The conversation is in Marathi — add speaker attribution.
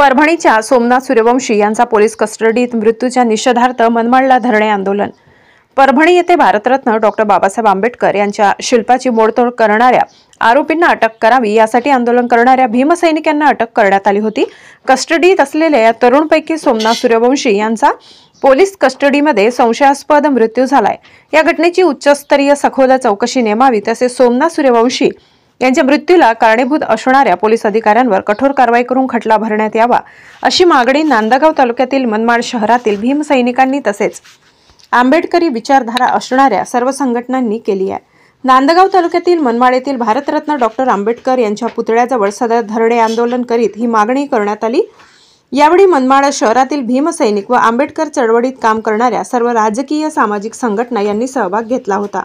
Speaker 1: परभणीच्या सोमनाथ सूर्यवंशी यांचा पोलीस कस्टडीत मृत्यूच्या निषेधार्थ मनमाडला धरणे आंदोलन। परभणी येथे भारतरत्न डॉक्टर बाबासाहेब आंबेडकर यांच्या शिल्पाची मोडतोड करणाऱ्या आरोपींना अटक करावी यासाठी आंदोलन करणाऱ्या भीमसैनिकांना अटक करण्यात आली होती। कस्टडीत असलेल्या या तरुणपैकी सोमनाथ सूर्यवंशी यांचा पोलीस कस्टडीमध्ये संशयास्पद मृत्यू झालाय। या घटनेची उच्चस्तरीय सखोल चौकशी नेमावी तसेच सोमनाथ सूर्यवंशी यांच्या मृत्यूला कारणीभूत असणाऱ्या पोलीस अधिकाऱ्यांवर कठोर कारवाई करून खटला भरण्यात यावा अशी मागणी नांदगाव तालुक्यातील मनमाड शहरातील भीमसैनिकांनी तसेच आंबेडकरी विचारधारा असणाऱ्या सर्व संघटनांनी केली आहे। नांदगाव तालुक्यातील मनमाड येथील भारतरत्न डॉक्टर आंबेडकर यांच्या पुतळ्याजवळ सदर धरणे आंदोलन करीत ही मागणी करण्यात आली। यावेळी मनमाड शहरातील भीमसैनिक व आंबेडकर चळवळीत काम करणाऱ्या सर्व राजकीय सामाजिक संघटना यांनी सहभाग घेतला होता।